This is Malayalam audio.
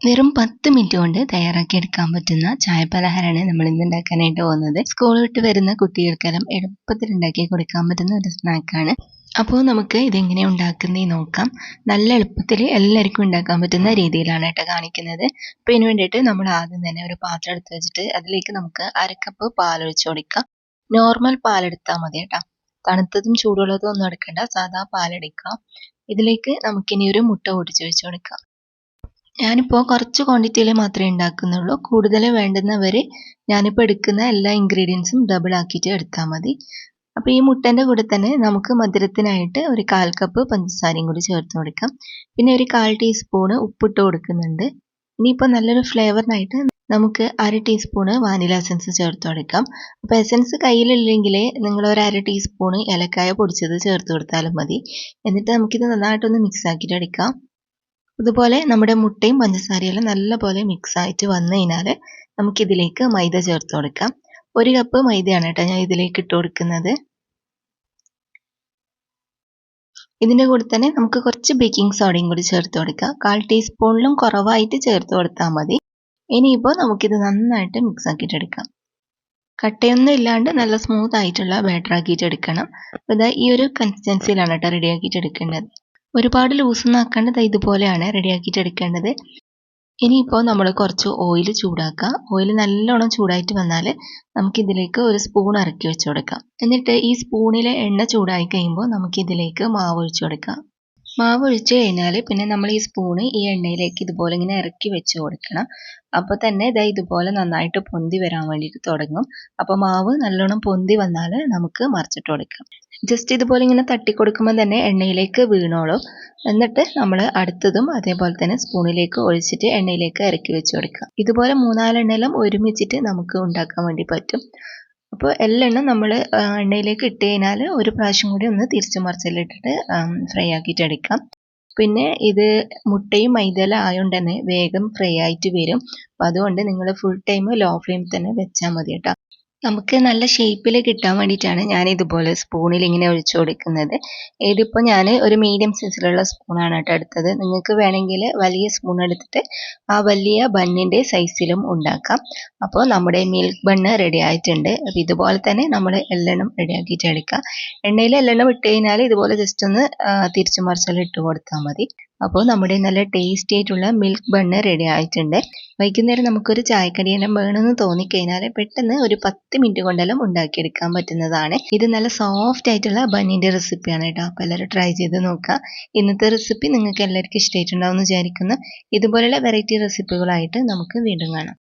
വെറും 10 മിനിറ്റ് കൊണ്ട് തയ്യാറാക്കിയെടുക്കാൻ പറ്റുന്ന ചായപലഹാരമാണ് നമ്മൾ ഇന്ന് ഉണ്ടാക്കാനായിട്ട് പോകുന്നത്. സ്കൂൾ വിട്ട് വരുന്ന കുട്ടികൾക്കെല്ലാം എളുപ്പത്തിൽ ഉണ്ടാക്കി കൊടുക്കാൻ പറ്റുന്ന ഒരു സ്നാക്കാണ്. അപ്പോൾ നമുക്ക് ഇതെങ്ങനെയാണ് ഉണ്ടാക്കുന്നത് നോക്കാം. നല്ല എളുപ്പത്തിൽ എല്ലാവർക്കും ഉണ്ടാക്കാൻ പറ്റുന്ന രീതിയിലാണ് കേട്ടോ കാണിക്കുന്നത്. അപ്പോൾ ഇതിന് വേണ്ടിയിട്ട് നമ്മൾ ആദ്യം തന്നെ ഒരു പാത്രം എടുത്ത് വെച്ചിട്ട് അതിലേക്ക് നമുക്ക് 1/2 കപ്പ് പാലൊഴിച്ച് കൊടുക്കാം. നോർമൽ പാലെടുത്താൽ മതി കേട്ടോ. തണുത്തതും ചൂടുള്ളതും ഒന്നും എടുക്കണ്ട, സാധാ പാലെടുക്കാം. ഇതിലേക്ക് നമുക്കിനി ഒരു മുട്ട പൊട്ടിച്ച് വെച്ച് കൊടുക്കാം. ഞാനിപ്പോൾ കുറച്ച് ക്വാണ്ടിറ്റിയിൽ മാത്രമേ ഉണ്ടാക്കുന്നുള്ളൂ. കൂടുതൽ വേണ്ടുന്നവർ ഞാനിപ്പോൾ എടുക്കുന്ന എല്ലാ ഇൻഗ്രീഡിയൻസും ഡബിൾ ആക്കിയിട്ട് എടുത്താൽ മതി. അപ്പോൾ ഈ മുട്ടൻ്റെ കൂടെ തന്നെ നമുക്ക് മധുരത്തിനായിട്ട് ഒരു 1/4 കപ്പ് പഞ്ചസാരയും കൂടി ചേർത്ത് കൊടുക്കാം. പിന്നെ ഒരു 1/4 ടീസ്പൂണ് ഉപ്പിട്ട് കൊടുക്കുന്നുണ്ട്. ഇനിയിപ്പോൾ നല്ലൊരു ഫ്ലേവറിനായിട്ട് നമുക്ക് 1/2 ടീസ്പൂണ് വാനില എസൻസ് ചേർത്ത് കൊടുക്കാം. അപ്പോൾ എസൻസ് കയ്യിലില്ലെങ്കിൽ നിങ്ങൾ ഒരു 1/2 ടീസ്പൂണ് ഏലക്കായ പൊടിച്ചത് ചേർത്ത് കൊടുത്താലും മതി. എന്നിട്ട് നമുക്കിത് നന്നായിട്ടൊന്ന് മിക്സ് ആക്കിയിട്ട് എടുക്കാം. ഇതുപോലെ നമ്മുടെ മുട്ടയും പഞ്ചസാരയെല്ലാം നല്ലപോലെ മിക്സ് ആയിട്ട് വന്നു കഴിഞ്ഞാൽ നമുക്കിതിലേക്ക് മൈദ ചേർത്ത് കൊടുക്കാം. 1 കപ്പ് മൈദയാണ് കേട്ടോ ഞാൻ ഇതിലേക്ക് ഇട്ട് കൊടുക്കുന്നത്. ഇതിൻ്റെ കൂടെ തന്നെ നമുക്ക് കുറച്ച് ബേക്കിംഗ് സോഡയും കൂടി ചേർത്ത് കൊടുക്കാം. 1/4 ടീസ്പൂണിലും കുറവായിട്ട് ചേർത്ത് കൊടുത്താൽ മതി. ഇനിയിപ്പോൾ നമുക്കിത് നന്നായിട്ട് മിക്സ് ആക്കിയിട്ട് എടുക്കാം. കട്ടയൊന്നും ഇല്ലാണ്ട് നല്ല സ്മൂത്ത് ആയിട്ടുള്ള ബാറ്റർ ആക്കിയിട്ട് എടുക്കണം. അപ്പോൾ ഈ ഒരു കൺസിസ്റ്റൻസിയിലാണ് കേട്ടോ റെഡി ആക്കിയിട്ട് എടുക്കേണ്ടത്. ഒരുപാട് ലൂസൊന്നും ആക്കാണ്ട് ഇതുപോലെയാണ് റെഡിയാക്കിയിട്ട് എടുക്കേണ്ടത്. ഇനിയിപ്പോൾ നമ്മൾ കുറച്ച് ഓയിൽ ചൂടാക്കുക. ഓയിൽ നല്ലോണം ചൂടായിട്ട് വന്നാൽ നമുക്കിതിലേക്ക് ഒരു സ്പൂൺ ഇറക്കി വെച്ച് കൊടുക്കാം. എന്നിട്ട് ഈ സ്പൂണിലെ എണ്ണ ചൂടായി കഴിയുമ്പോൾ നമുക്കിതിലേക്ക് മാവ് ഒഴിച്ചു കൊടുക്കാം. മാവ് ഒഴിച്ച് കഴിഞ്ഞാൽ പിന്നെ നമ്മൾ ഈ സ്പൂണ് ഈ എണ്ണയിലേക്ക് ഇതുപോലെ ഇങ്ങനെ ഇറക്കി വെച്ച് കൊടുക്കണം. അപ്പോൾ തന്നെ ഇതുപോലെ നന്നായിട്ട് പൊന്തി വരാൻ വേണ്ടിയിട്ട് തുടങ്ങും. അപ്പോൾ മാവ് നല്ലോണം പൊന്തി വന്നാൽ നമുക്ക് മറിച്ചിട്ട് കൊടുക്കാം. ജസ്റ്റ് ഇതുപോലെ ഇങ്ങനെ തട്ടി കൊടുക്കുമ്പോൾ തന്നെ എണ്ണയിലേക്ക് വീണോളും. എന്നിട്ട് നമ്മൾ അടുത്തതും അതേപോലെ തന്നെ സ്പൂണിലേക്ക് ഒഴിച്ചിട്ട് എണ്ണയിലേക്ക് ഇറക്കി വെച്ച് കൊടുക്കാം. ഇതുപോലെ 3-4 എണ്ണയെല്ലാം ഒരുമിച്ചിട്ട് നമുക്ക് ഉണ്ടാക്കാൻ വേണ്ടി പറ്റും. അപ്പോൾ എള്ളെണ്ണം നമ്മൾ എണ്ണയിലേക്ക് ഇട്ട് കഴിഞ്ഞാൽ ഒരു പ്രാവശ്യം കൂടി ഒന്ന് തിരിച്ചു മറിച്ചിലിട്ടിട്ട് ഫ്രൈ ആക്കിയിട്ട് എടുക്കാം. പിന്നെ ഇത് മുട്ടയും മൈദയെല്ലാം ആയതുകൊണ്ട് തന്നെ വേഗം ഫ്രൈ ആയിട്ട് വരും. അപ്പോൾ അതുകൊണ്ട് നിങ്ങൾ ഫുൾ ടൈം ലോ ഫ്ലെയിമിൽ തന്നെ വെച്ചാൽ മതി കേട്ടോ. നമുക്ക് നല്ല ഷേപ്പിൽ കിട്ടാൻ വേണ്ടിയിട്ടാണ് ഞാൻ ഇതുപോലെ സ്പൂണിൽ ഇങ്ങനെ ഒഴിച്ചു കൊടുക്കുന്നത്. ഇതിപ്പോൾ ഞാൻ ഒരു മീഡിയം സൈസിലുള്ള സ്പൂണാണ് കേട്ടോ എടുത്തത്. നിങ്ങൾക്ക് വേണമെങ്കിൽ വലിയ സ്പൂൺ എടുത്തിട്ട് ആ വലിയ ബണ്ണിൻ്റെ സൈസിലും ഉണ്ടാക്കാം. അപ്പോൾ നമ്മുടെ മിൽക്ക് ബണ്ണ് റെഡി ആയിട്ടുണ്ട്. അപ്പോൾ ഇതുപോലെ തന്നെ നമ്മൾ എള്ളെണ്ണം റെഡിയാക്കിയിട്ട് എടുക്കാം. എണ്ണയിൽ എള്ളെണ്ണം ഇട്ട് കഴിഞ്ഞാൽ ഇതുപോലെ ജസ്റ്റ് ഒന്ന് തിരിച്ചു മറിച്ചെല്ലാം ഇട്ട് കൊടുത്താൽ മതി. അപ്പോൾ നമ്മുടെ നല്ല ടേസ്റ്റി ആയിട്ടുള്ള മിൽക്ക് ബണ്ണ് റെഡി ആയിട്ടുണ്ട്. വൈകുന്നേരം നമുക്കൊരു ചായക്കടിയെല്ലാം വേണമെന്ന് തോന്നിക്കഴിഞ്ഞാൽ പെട്ടെന്ന് ഒരു 10 മിനിറ്റ് കൊണ്ടെല്ലാം ഉണ്ടാക്കിയെടുക്കാൻ പറ്റുന്നതാണ്. ഇത് നല്ല സോഫ്റ്റ് ആയിട്ടുള്ള ബണ്ണിൻ്റെ റെസിപ്പിയാണ് കേട്ടോ. അപ്പോൾ എല്ലാവരും ട്രൈ ചെയ്ത് നോക്കുക. ഇന്നത്തെ റെസിപ്പി നിങ്ങൾക്ക് എല്ലാവർക്കും ഇഷ്ടമായിട്ടുണ്ടാവും എന്ന് വിചാരിക്കുന്നു. ഇതുപോലെയുള്ള വെറൈറ്റി റെസിപ്പികളായിട്ട് നമുക്ക് വീണ്ടും കാണാം.